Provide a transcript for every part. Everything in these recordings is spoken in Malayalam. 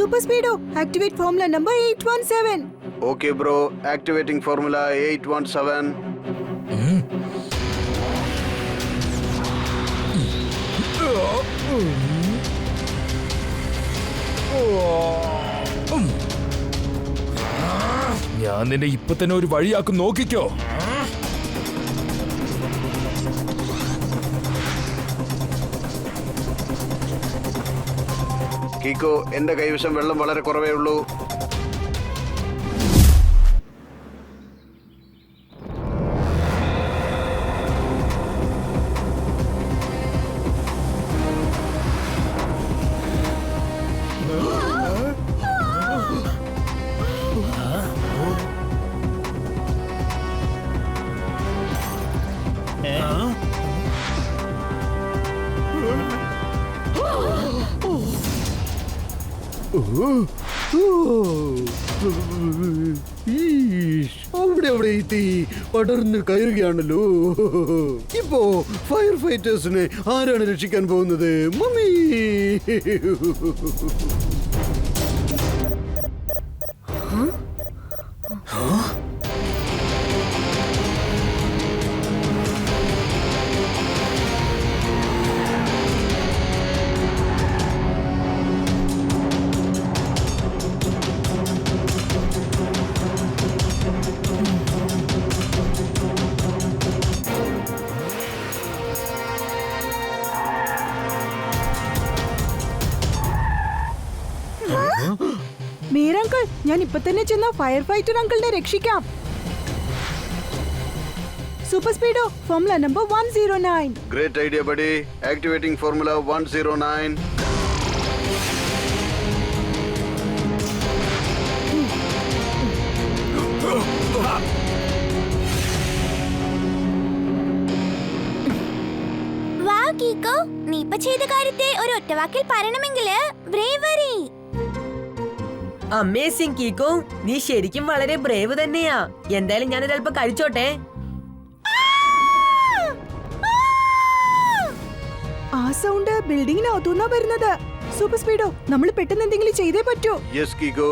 Super Speedo, activate formula number 817. Okay, bro. Activating formula 817. ഞാൻ നിന്നെ ഇപ്പൊ തന്നെ ഒരു വഴിയാക്കും, നോക്കിക്കോ. കീക്കോ, എന്റെ കൈവശം വെള്ളം വളരെ കുറവേ ഉള്ളൂ. അവിടെ എത്തി പടർന്ന് കയറുകയാണല്ലോ. ഇപ്പോ ഫയർ ഫൈറ്റേഴ്സിനെ ആരാണ് രക്ഷിക്കാൻ പോകുന്നത്? മമ്മി. മീര അങ്കിൾ, ഞാൻ ഇപ്പൊ തന്നെ ചെന്ന ഫയർ ഫൈറ്റർ അങ്കിളിനെ രക്ഷിക്കാം. Super speedo, formula number 109. Great idea, buddy. Activating formula 109. വാ കീക്കോ, നീ ഇപ്പൊ ചെയ്ത കാര്യത്തെ ഒരു ഒറ്റവാക്കിൽ പറയണമെങ്കില് ബ്രേവറി. അമേസിംഗ് കീക്കോ, നീ ശരിക്കും വളരെ ബ്രേവ് തന്നെയാ. എന്തായാലും ഞാനിത് അല്പം കഴിച്ചോട്ടെ. ആ സൗണ്ട് ബിൽഡിങ്ങിനകത്തുനിന്നാ വരുന്നത്. സൂപ്പർ സ്പീഡോ, നമ്മൾ പെട്ടെന്ന് എന്തെങ്കിലും ചെയ്തേ പറ്റൂ. Yes, Kiko.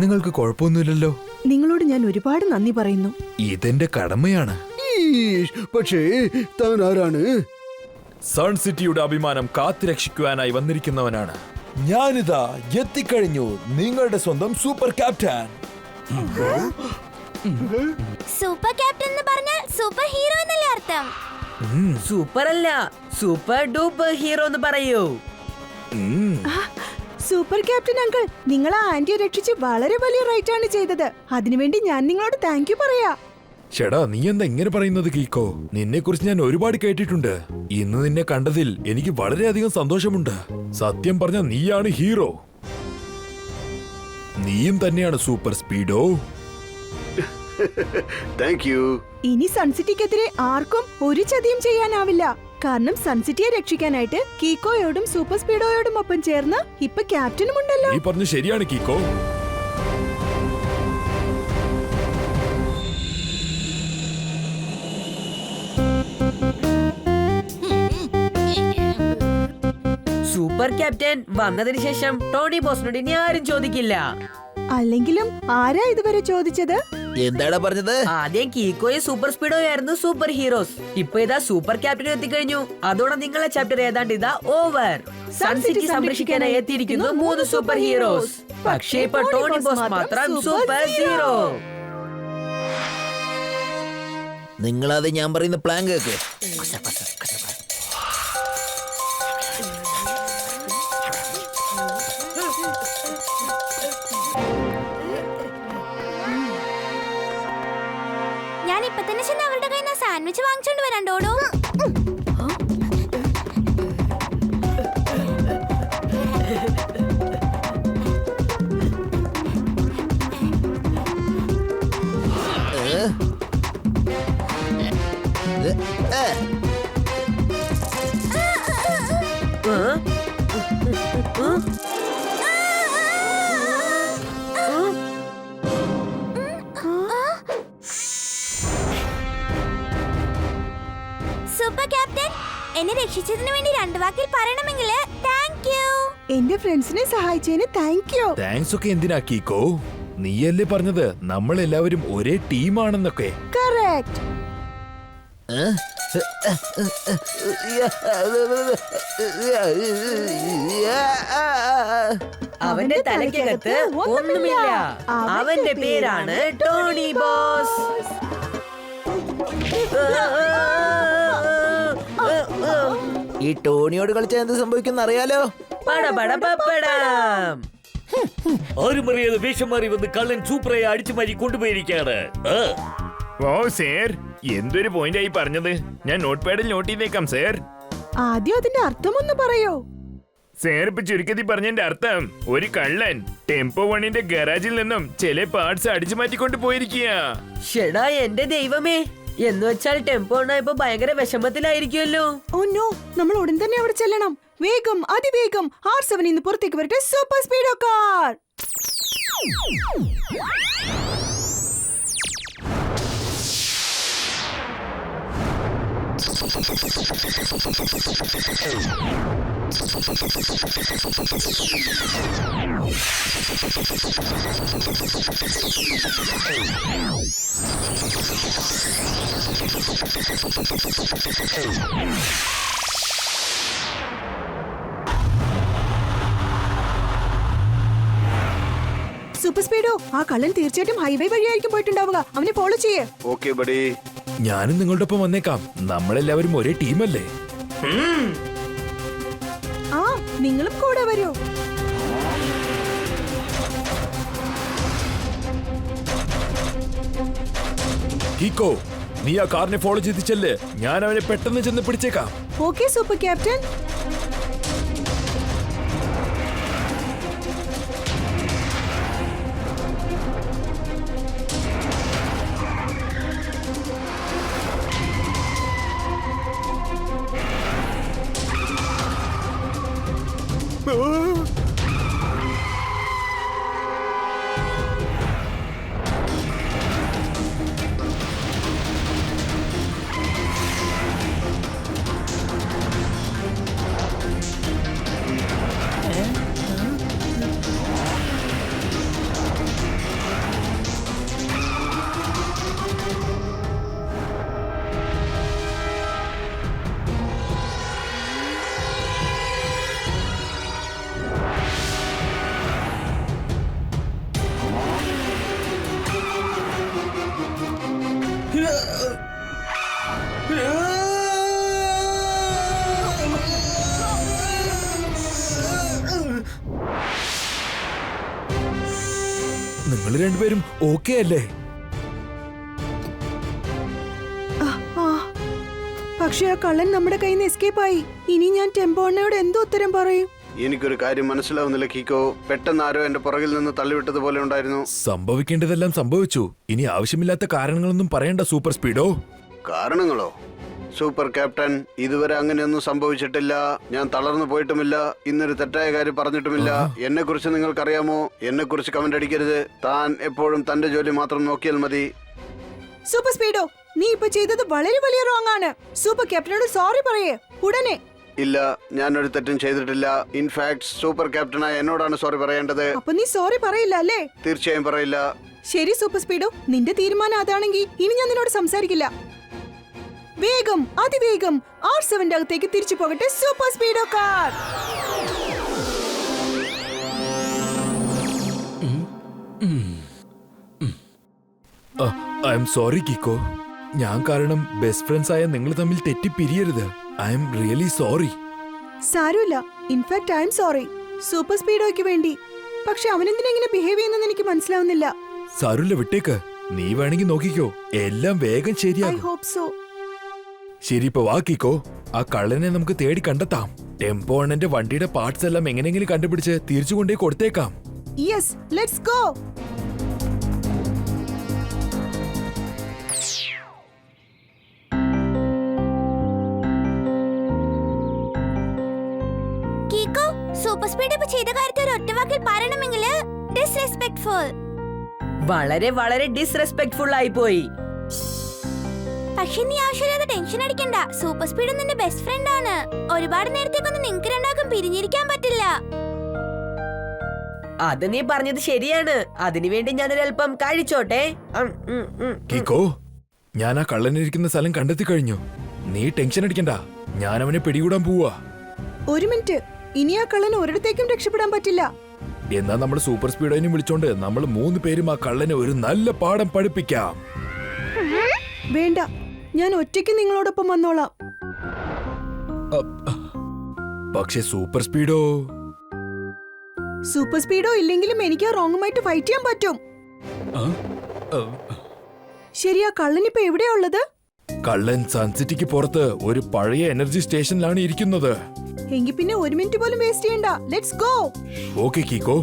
നിങ്ങൾക്ക് കുഴപ്പമൊന്നുമില്ലല്ലോ? നിങ്ങളോട് ഞാൻ ഒരുപാട് നന്ദി പറയുന്നു. ഇതെന്റെ കടമയാണ്. പക്ഷേ താൻ ആരാണ്? സൺ സിറ്റിയുടെ അഭിമാനം കാത്തുരക്ഷിക്കുവാനായി വന്നിരിക്കുന്നവനാണ്. ഞാനിതാ എത്തിക്കഴിഞ്ഞു, നിങ്ങളുടെ സ്വന്തം സൂപ്പർ ക്യാപ്റ്റൻ. സൂപ്പർ ക്യാപ്റ്റൻ എന്ന് പറഞ്ഞാൽ സൂപ്പർ ഹീറോ എന്നല്ലേ അർത്ഥം? സൂപ്പർ അല്ല, സൂപ്പർ ഡൂപ്പർ ഹീറോ എന്ന് പറയൂ. സൂപ്പർ ക്യാപ്റ്റൻ അങ്കിൾ, നിങ്ങൾ ആ ആന്റിയെ രക്ഷിച്ച് വളരെ വലിയ റൈറ്റ് ആണ് ചെയ്തത്. അതിനുവേണ്ടി ഞാൻ നിങ്ങളോട് താങ്ക് യു പറയാ. ചേടാ, നീ എന്താ ഇങ്ങനെ പറയുന്നത് കീക്കോ? നിന്നെ കുറിച്ച് ഞാൻ ഒരുപാട് കേട്ടിട്ടുണ്ട്. ഇന്ന് നിന്നെ കണ്ടതിൽ എനിക്ക് വളരെയധികം സന്തോഷമുണ്ട്. സത്യം പറഞ്ഞ നീയാണ് ഹീറോ. നീയും തന്നെയാണ് സൂപ്പർ സ്പീഡോ. Thank you. ഇനി സൺസിറ്റിക്കെതിരെ ആർക്കും ഒരു ചതിയും ചെയ്യാനാവില്ല. കാരണം സൺസിറ്റിയെ രക്ഷിക്കാനായിട്ട് കീക്കോയോടും സൂപ്പർ സ്പീഡോയോടും ഒപ്പം ചേർന്ന് ഇപ്പൊ ക്യാപ്റ്റനും ഉണ്ടല്ലോ. നീ പറഞ്ഞു ശരിയാണ് കീക്കോ. സൂപ്പർ ക്യാപ്റ്റൻ വന്നതിന് ശേഷം ടോണി ബോസിനോട് ഇനി ആരും ചോദിക്കില്ല. അല്ലെങ്കിലും ആരാ ഇതുവരെ ചോദിച്ചത്? എന്താടാ പറഞ്ഞത്? ആദ്യം കീക്കോയും സൂപ്പർ സ്പീഡോയും ആയിരുന്നു സൂപ്പർ ഹീറോസ്. ഇപ്പൊ ഇതാ സൂപ്പർ ക്യാപ്റ്റൻ എത്തിക്കഴിഞ്ഞു. അതോടെ നിങ്ങളെ ചാപ്റ്റർ ഏതാണ്ട് ഇതാ ഓവർ. സൺ സിറ്റി സംരക്ഷിക്കാനായി എത്തിയിരിക്കുന്നു 3 സൂപ്പർ ഹീറോസ്. പക്ഷേ ഇപ്പൊ ടോണി ബോസ് മാത്രം സൂപ്പർ ഹീറോ. നിങ്ങളത് ഞാൻ പറയുന്ന പ്ലാൻ കേക്ക്. ഇപ്പൊ തന്നെ ചെന്ന് അവരുടെ കയ്യിൽ നിന്ന് സാൻഡ്വിച്ച് വാങ്ങിച്ചോണ്ട് വരാൻ ഡോഡോ. സൂപ്പർ ക്യാപ്റ്റൻ, എന്നെ രക്ഷിച്ചതിന് വേണ്ടി 2 വാക്കിൽ പറയണമെങ്കിൽ താങ്ക് യു. എന്റെ ഫ്രണ്ട്സിനെ സഹായിച്ചതിന് താങ്ക് യു. താങ്ക്സ് ഒക്കെ എന്തിനാ കീക്കോ? നീയല്ലേ പറഞ്ഞത് നമ്മൾ എല്ലാവരും ഒരേ ടീമാണെന്നൊക്കെ. കറക്റ്റ്. അവന്റെ തലയ്ക്കകത്ത് ഒന്നുമില്ല. അവന്റെ പേരാണ് ടോണി ബോസ്. ഈ ടോണിയോട് കളിച്ചാൽ എന്ത് സംഭവിക്കുന്ന അറിയാലോ? പടപടപപ്പടം. ആരും അറിയാതെ വേഷം മാറി വന്ന് കള്ളൻ സൂപ്പറായി അടിച്ചു മാറ്റി കൊണ്ടുപോയിരിക്കാണ്. ഓ സേർ, എന്തൊരു പോയിന്റ് ആയി പറഞ്ഞത്. ഞാൻ നോട്ട് പാഡിൽ നോട്ട് ചെയ്തേക്കാം സേർ. ആദ്യം അതിന്റെ അർത്ഥം ഒന്ന് പറയോ? സേർ ഇപ്പൊ ചുരുക്കത്തിൽ പറഞ്ഞതിന്റെ അർത്ഥം, ഒരു കള്ളൻ ടെമ്പോ 1ന്റെ ഗരാജിൽ നിന്നും ചില പാർട്സ് അടിച്ചു മാറ്റിക്കൊണ്ട് പോയിരിക്കുക. ഷെടാ എന്റെ ദൈവമേ, എന്ന് വെച്ചാൽ ടെമ്പോ ഇപ്പൊ ഭയങ്കര വിഷമത്തിലായിരിക്കുമല്ലോ. ഓ നോ, നമ്മൾ ഉടൻ തന്നെ അവിടെ ചെല്ലണം. വേഗം, അതിവേഗം R7 ഇന്ന് പുറത്തേക്ക് വരട്ടെ. Super speedo car. Super speedo, ആ കള്ളൻ തീർച്ചയായിട്ടും ഹൈവേ വഴിയായിരിക്കും പോയിട്ടുണ്ടാവുക. അവനെ ഫോളോ ചെയ്യേ. Okay buddy. ഞാനും നിങ്ങളുടെ ഒപ്പം വന്നേക്കാം. നമ്മളെല്ലാവരും ഒരേ ടീമല്ലേ? ആ, നിങ്ങളും കൂടെ വരൂ. കീക്കോ, നീ ആ കാറിനെ ഫോളോ ചെയ്ത് ചെല്ല്. ഞാൻ അവനെ പെട്ടെന്ന് ചെന്ന് പിടിച്ചേക്കാം. Okay super captain. നിങ്ങൾ രണ്ടുപേരും ഓക്കെ അല്ലേ? പക്ഷെ ആ കള്ളൻ നമ്മുടെ കയ്യിൽ നിന്ന് എസ്കേപ്പ് ആയി. ഇനി ഞാൻ ടെമ്പോണ്ണയോട് എന്തോ ഉത്തരം പറയും? എനിക്കൊരു കാര്യം മനസ്സിലാവുന്നില്ല കീക്കോ. പെട്ടെന്ന് ആരോ എന്റെ പുറകിൽ നിന്ന് തള്ളിവിട്ടതുപോലെ ഉണ്ടായിരുന്നു. സംഭവിക്കേണ്ടതെല്ലാം സംഭവിച്ചു. ഇനി ആവശ്യമില്ലാത്ത കാരണങ്ങളൊന്നും പറയണ്ട സൂപ്പർ സ്പീഡോ. കാരണങ്ങളോ? സൂപ്പർ ക്യാപ്റ്റൻ, ഇതുവരെ അങ്ങനെയൊന്നും സംഭവിച്ചിട്ടില്ല. ഞാൻ തളർന്നു പോയിട്ടുമില്ല. ഇന്നൊരു തെറ്റായ കാര്യം പറഞ്ഞിട്ടുമില്ല. എന്നെ കുറിച്ച് നിങ്ങൾക്കറിയാമോ? എന്നെ കുറിച്ച് കമന്റ് അടിക്കരുത്. താൻ എപ്പോഴും തന്റെ ജോലി മാത്രം നോക്കിയാൽ മതി. സൂപ്പർ സ്പീഡോ, നീ ഇപ്പൊ ചെയ്തത് വളരെ വലിയ റോങ് ആണ്. സൂപ്പർ ക്യാപ്റ്റനോട് സോറി പറയേ ഉടനെ. ഇല്ല, ഞാനൊരു തെറ്റും ചെയ്തിട്ടില്ല. ഇൻഫാക്ട് സൂപ്പർ ക്യാപ്റ്റനായ എന്നോടാണ് സോറി പറയേണ്ടത്. അപ്പൊ നീ സോറി പറയില്ല അല്ലേ? തീർച്ചയായും പറയില്ല. ശരി സൂപ്പർ സ്പീഡോ, നിന്റെ തീരുമാനം അതാണെങ്കിൽ ഇനി ഞാൻ നിന്നോട് സംസാരിക്കില്ല. വേഗം, അതിവേഗം R7ന്റെ അകത്തേക്ക് തിരിച്ചു പോകട്ടെ. Super speedo car. I am sorry Kikko. ഞാൻ കാരണം ബെസ്റ്റ് ഫ്രണ്ട്സ് ആയ നിങ്ങൾ തമ്മിൽ തെറ്റിപ്പിരിയരുത്. I am really sorry. സാരമില്ല. In fact I am sorry super സ്പീഡോയ്ക്ക് വേണ്ടി. പക്ഷെ അവനെന്തിനാ ഇങ്ങനെ ബിഹേവ് ചെയ്യുന്നെന്ന് എനിക്ക് മനസ്സിലാവുന്നില്ല. സാരമില്ല, വിട്ടേക്ക്. നീ വേണമെങ്കിൽ നോക്കിക്കോ, എല്ലാം വേഗം ഐ ശരിയാകും. Hope so. ശരി, ഇപ്പൊ വാ കീക്കോ, ആ കള്ളനെ നമുക്ക് തേടി കണ്ടെത്താം. ടെമ്പോ അണ്ണന്റെ വണ്ടിയുടെ പാർട്സ് എല്ലാം എങ്ങനെയെങ്കിലും കണ്ടുപിടിച്ച് തിരിച്ചു കൊണ്ടേ കൊടുത്തേക്കാം. Yes, let's go. Kikko, super speed ഇപ്പൊ ചെയ്ത കാര്യത്തെ ഒരു ഒറ്റവാക്കിൽ പറയണമെങ്കിൽ ഡിസ്റെസ്പെക്ട്ഫുൾ. വളരെ വളരെ ഡിസ്റെസ്പെക്ട്ഫുൾ ആയി പോയി. പക്ഷെ നീ ആവശ്യമില്ലാതെ ടെൻഷൻ അടിക്കണ്ട. സൂപ്പർ സ്പീഡ് നിന്റെ ബെസ്റ്റ് ഫ്രണ്ട് ആണ്. ഒരുപാട് നേരത്തേക്കൊന്നും നിങ്ങക്ക് രണ്ടാൾക്കും പിരിഞ്ഞിരിക്കാൻ പറ്റില്ല. അത് നീ പറഞ്ഞത് ശരിയാണ്. അതിനുവേണ്ടി ഞാനൊരൽപ്പം കഴിച്ചോട്ടെ. കീക്കോ, ഞാൻ ആ കള്ളനിരിക്കുന്ന സ്ഥലം കണ്ടെത്തി കഴിഞ്ഞു. നീ ടെൻഷൻ അടിക്കണ്ട, ഞാൻ അവനെ പിടികൂടാൻ പോവാ. ഒരു മിനിറ്റ്, ഇനി ആ കള്ളന് ഒരിടത്തേക്കും രക്ഷപ്പെടാൻ പറ്റില്ല. എന്നാ നമ്മൾ സൂപ്പർ സ്പീഡോയിനും വിളിച്ചോണ്ട് നമ്മൾ 3 പേരും ആ കള്ളനെ ഒരു നല്ല പാഠം പഠിപ്പിക്കാം. വേണ്ട, ഞാൻ ഒറ്റയ്ക്ക് നിങ്ങളോടൊപ്പം വന്നോളാം. പക്ഷെ സൂപ്പർ സ്പീഡോ? സൂപ്പർ സ്പീഡോ ഇല്ലെങ്കിലും എനിക്ക് ആ റോങ്ങുമായിട്ട് ഫൈറ്റ് ചെയ്യാൻ പറ്റും. ശരി, ആ കള്ളനിപ്പോ എവിടെയാ ഉള്ളത്? കള്ളൻ സൺസിറ്റിക്ക് പുറത്ത് ഒരു പഴയ എനർജി സ്റ്റേഷനിലാണ് ഇരിക്കുന്നത്. എങ്കിൽ പിന്നെ ഒരു മിനിറ്റ് പോലും വേസ്റ്റ് ചെയ്യണ്ട. Let's go. ഓക്കെ കീക്കോ.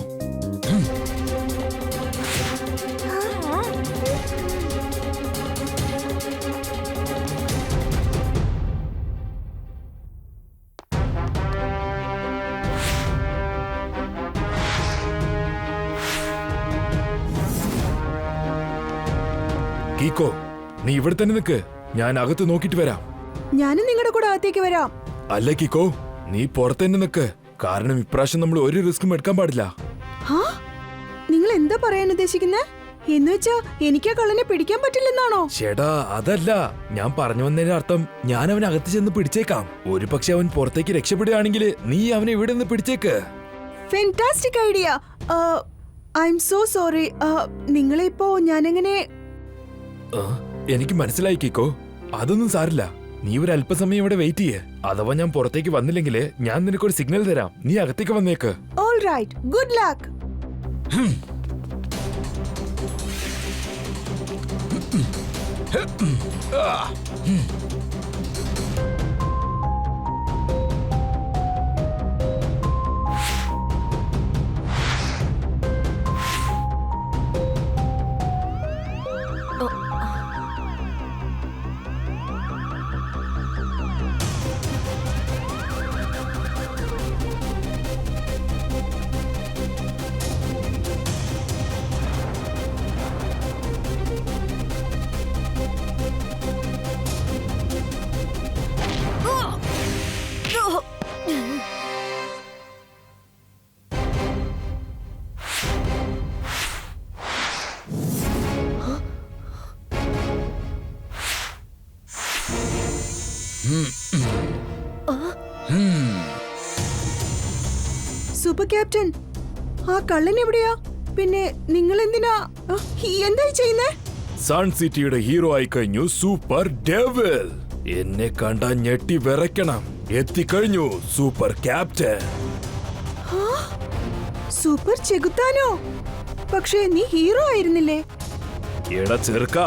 കീക്കോ, നീ ഇവിടെ തന്നെ നിൽക്ക്, ഞാൻ അകത്ത് നോക്കിട്ട് വരാം. ഞാനും നിങ്ങളുടെ കൂടെ അകത്തേക്ക് വരാം. അല്ല കീക്കോ, നീ പുറത്ത് തന്നെ നിൽക്ക്, കാരണം ഇപ്രാവശ്യം നമ്മൾ ഒരു റിസ്ക്കും എടുക്കാൻ പാടില്ല. ഹാ, നിങ്ങൾ എന്താ പറയാൻ ഉദ്ദേശിക്കുന്നത്? എന്നുവെച്ചാ എനിക്ക് ആ കള്ളനെ പിടിക്കാൻ പറ്റില്ലെന്നാണോ? ചേടാ, അതല്ല ഞാൻ പറഞ്ഞു വന്നതിന്റെ അർത്ഥം. ഞാൻ അവനെ അകത്ത് ചെന്ന് പിടിച്ചേക്കാം. ഒരു പക്ഷെ അവൻ പുറത്തേക്ക് രക്ഷപ്പെടുകയാണെങ്കിൽ നീ അവനെ ഇവിടെ നിന്ന് പിടിച്ചേക്ക്. Fantastic idea. I am so sorry. നിങ്ങളെ ഇപ്പോ ഞാനെങ്ങനെ? എനിക്ക് മനസ്സിലായി കീക്കോ, അതൊന്നും സാരില്ല. നീ ഒരു അല്പസമയം ഇവിടെ വെയിറ്റ് ചെയ്യേ. അഥവാ ഞാൻ പുറത്തേക്ക് വന്നില്ലെങ്കിൽ ഞാൻ നിനക്കൊരു സിഗ്നൽ തരാം. നീ അകത്തേക്ക് വന്നേക്ക്. All right, good luck. Super captain, ആ കള്ളൻ എവിടെയാ? പിന്നെ നിങ്ങൾ എന്തിനാ എന്താ ചെയ്യുന്നേ? സൺ സിറ്റിയുടെ ഹീറോ ആയി കഴിഞ്ഞു സൂപ്പർ ഡെവിൽ. എന്നെ കണ്ടാ ഞെട്ടി വിറയ്ക്കണം. എത്തിക്കഴിഞ്ഞു സൂപ്പർ ക്യാപ്റ്റൻ. സൂപ്പർ ചെകുത്താനോ? പക്ഷേ നീ ഹീറോ ആയിരുന്നില്ലേ? എടാ ചെറുക്ക,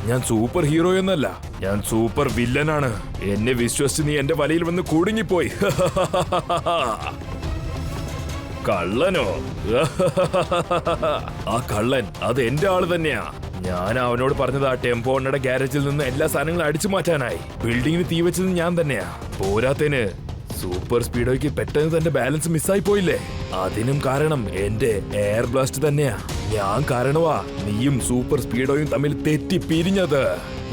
ഞാൻ സൂപ്പർ ഹീറോ എന്നല്ല, ഞാൻ സൂപ്പർ വില്ലനാണ്. എന്നെ വിശ്വസിച്ച് നീ എന്റെ വലയിൽ വന്ന് കുടുങ്ങിപ്പോയി. കള്ളനോ? ആ കള്ളൻ അത് എന്റെ ആള് തന്നെയാ. ഞാൻ അവനോട് പറഞ്ഞത് ആ ടെമ്പോ അണ്ണയുടെ ഗാരേജിൽ നിന്ന് എല്ലാ സാധനങ്ങളും അടിച്ചു മാറ്റാനായി. ബിൽഡിങ്ങിന് തീ വെച്ചത് ഞാൻ തന്നെയാ. പോരാത്തേന് സൂപ്പർ സ്പീഡോയ്ക്ക് പെട്ടെന്ന് തന്റെ ബാലൻസ് മിസ്സായി പോയില്ലേ, അതിനും കാരണം എന്റെ എയർ ബ്ലാസ്റ്റ് തന്നെയാ. ഞാൻ കാരണമാ നീയും സൂപ്പർ സ്പീഡോയും തമ്മിൽ തെറ്റി പിരിഞ്ഞത്.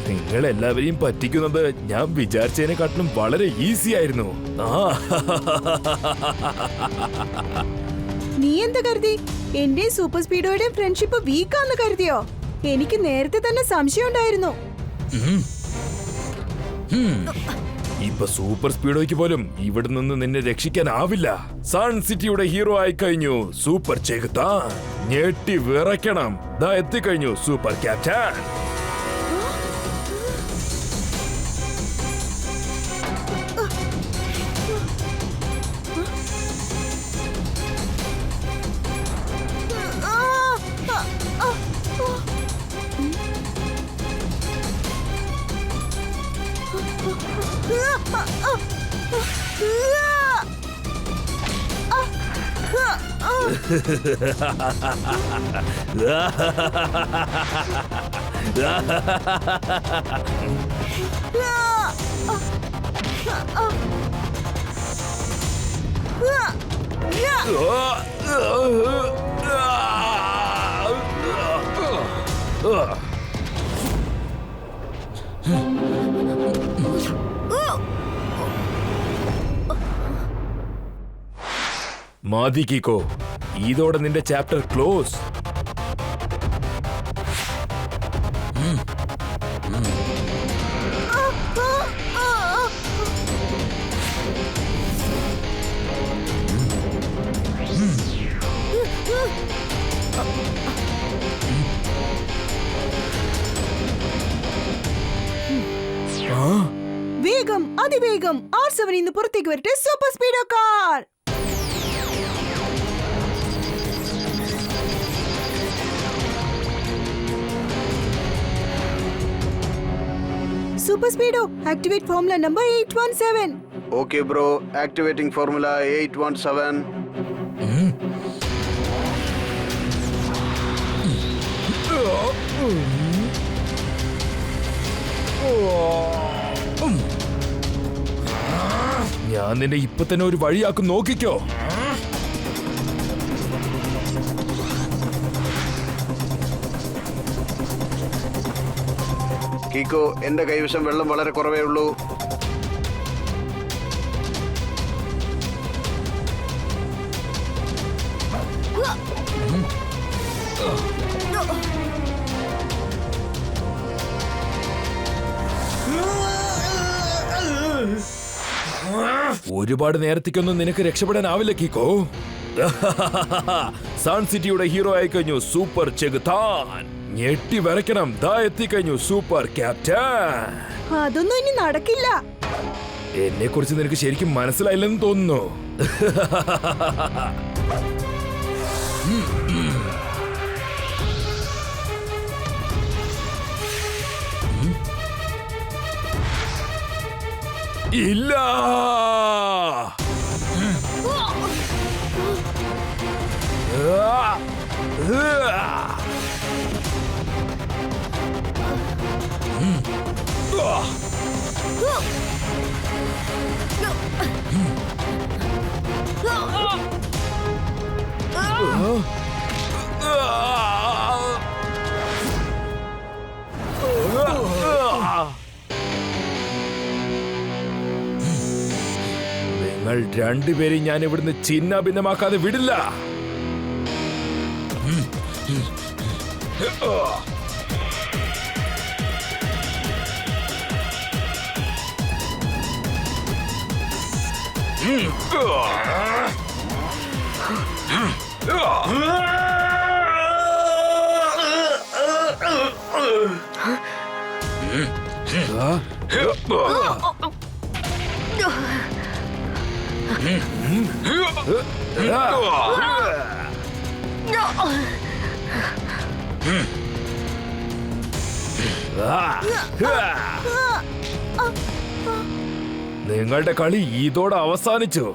നിങ്ങൾ എല്ലാവരെയും പറ്റിക്കുന്നത് ഞാൻ വിചാരിച്ചതിനെക്കാട്ടിലും വളരെ ഈസി ആയിരുന്നു. നീ എന്താ കരുതി? എന്റെ സൂപ്പർ സ്പീഡോയുടെ ഫ്രണ്ട്ഷിപ്പ് വീക്കാന്ന് കരുതിയോ? എനിക്ക് നേരത്തെ തന്നെ സംശയം ഉണ്ടായിരുന്നു. ഇപ്പൊ സൂപ്പർ സ്പീഡോയ്ക്ക് പോലും ഇവിടെ നിന്ന് നിന്നെ രക്ഷിക്കാനാവില്ല. സൺ സിറ്റിയുടെ ഹീറോ ആയി കഴിഞ്ഞു സൂപ്പർ ചെകുത്താൻ. ഞെട്ടി വിറയ്ക്കണം. ദാ എത്തിക്കഴിഞ്ഞു സൂപ്പർ ക്യാപ്റ്റൻ. മതി കീക്കോ, ഇതോടെ നിന്റെ ചാപ്റ്റർ ക്ലോസ്. വേഗം, അതിവേഗം R7 ഇന്ന് പുറത്തേക്ക് വരട്ടെ. Super speedo car. Super speedo, activate formula number 817. Okay bro, activating formula 817. ഞാൻ നിന്നെ ഇപ്പൊ തന്നെ ഒരു വഴിയാക്കും, നോക്കിക്കോ. കീക്കോ, എന്റെ കൈവശം വെള്ളം വളരെ കുറവേ ഉള്ളൂ. ഒരുപാട് നേരത്തേക്കൊന്നും നിനക്ക് രക്ഷപ്പെടാനാവില്ല കീക്കോ. സൺ സിറ്റിയുടെ ഹീറോ ആയി കഴിഞ്ഞു സൂപ്പർ ചെകുത്താൻ. ഞെട്ടി വരയ്ക്കണം, ദാ എത്തിക്കഴിഞ്ഞു സൂപ്പർ ക്യാപ്റ്റൻ. അതൊന്നും ഇനി നടക്കില്ല. എന്നെ കുറിച്ച് നിനക്ക് ശരിക്കും മനസ്സിലായില്ലെന്ന് തോന്നുന്നു. ഇല്ല, നിങ്ങൾ രണ്ടുപേരെയും ഞാൻ ഇവിടുന്ന് ചിന്ന ഭിന്നമാക്കാതെ വിടില്ല. നിങ്ങളുടെ കളി ഇതോടെ അവസാനിച്ചു.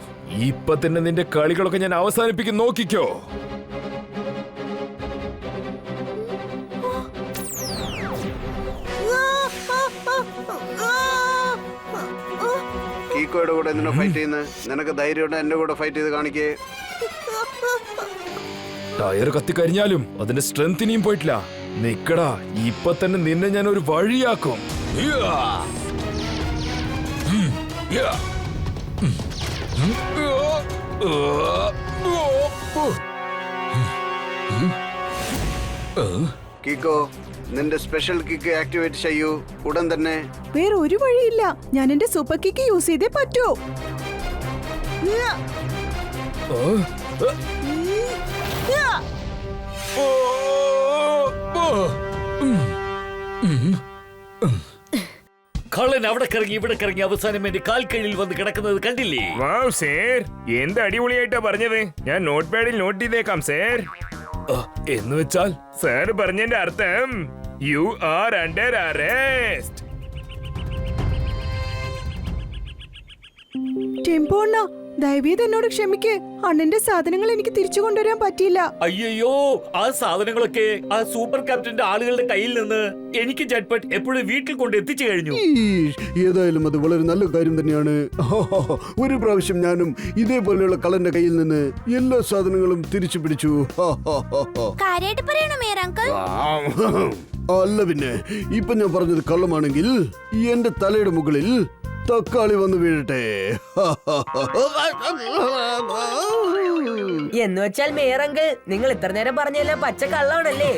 ഇപ്പൊ തന്നെ നിന്റെ കളികളൊക്കെ ഞാൻ അവസാനിപ്പിക്കും, നോക്കിക്കോ. കീക്കോയുടെ കൂടെ എന്തിനാ ഫൈറ്റ് ചെയ്യുന്നത്? നിനക്ക് ധൈര്യമുണ്ട് എന്റെ കൂടെ ഫൈറ്റ് ചെയ്ത് കാണിക്കേ. ടയർ കത്തിക്കഴിഞ്ഞാലും അതിന്റെ സ്ട്രെങ്ത് ഇനിയും പോയിട്ടില്ല. നിക്കടാ, ഇപ്പൊ തന്നെ നിന്നെ ഞാൻ ഒരു വഴിയാക്കും. കീക്കോ, നിന്റെ സ്പെഷ്യൽ കിക്ക് ആക്ടിവേറ്റ് ചെയ്യൂ ഉടൻ തന്നെ. വേറെ ഒരു വഴിയില്ല. ഞാൻ എന്റെ സൂപ്പർ കിക്ക് യൂസ് ചെയ്തേ പറ്റൂ. കള്ളൻ അവിടെ കറങ്ങി ഇവിടെ കറങ്ങി അവസാനം എന്റെ കാൽക്കഴിയിൽ വന്ന് കിടക്കുന്നത് കണ്ടില്ലേ? വാവ് സർ, എന്ത് അടിപൊളിയായിട്ടാ പറഞ്ഞത്. ഞാൻ നോട്ട് പാഡിൽ നോട്ട് ചെയ്തേക്കാം സർ. എന്ന് വെച്ചാൽ സർ പറഞ്ഞതിന്റെ അർത്ഥം യു ആർ അണ്ടർ അറസ്റ്റ്. ടെമ്പോണ്ണ ദയവേത് എന്നോട് ക്ഷമിക്ക്. അണ്ണന്റെ സാധനങ്ങൾ എനിക്ക് തിരിച്ചു കൊണ്ടുവരാൻ പറ്റിയില്ല. അയ്യോ, ആ സാധനങ്ങളൊക്കെ ആ സൂപ്പർ ക്യാപ്റ്റന്റെ ആളുകളുടെ കയ്യിൽ നിന്ന് എനിക്ക് ജറ്റ്പട്ട് എപ്പോഴും വീട്ടിൽ കൊണ്ട് എത്തിച്ചു കഴിഞ്ഞു. ഏതായാലും അത് വളരെ നല്ല കാര്യം തന്നെയാണ്. ഒരു പ്രാവശ്യം ഞാനും ഇതേപോലെയുള്ള കള്ളന്റെ കയ്യിൽ നിന്ന് എല്ലാ സാധനങ്ങളും തിരിച്ചു പിടിച്ചു. കാര്യമായിട്ട് പറയണോ മേയർ അങ്കിൾ? അല്ല പിന്നെ, ഇപ്പൊ ഞാൻ പറഞ്ഞത് കള്ളമാണെങ്കിൽ എന്റെ തലയുടെ മുകളിൽ തക്കാളി വന്ന് വീഴട്ടെ. എന്ന് വെച്ചാൽ മേയർ അങ്കിൾ, നിങ്ങൾ ഇത്ര നേരം പറഞ്ഞെല്ലാം പച്ച കള്ളാണല്ലേ?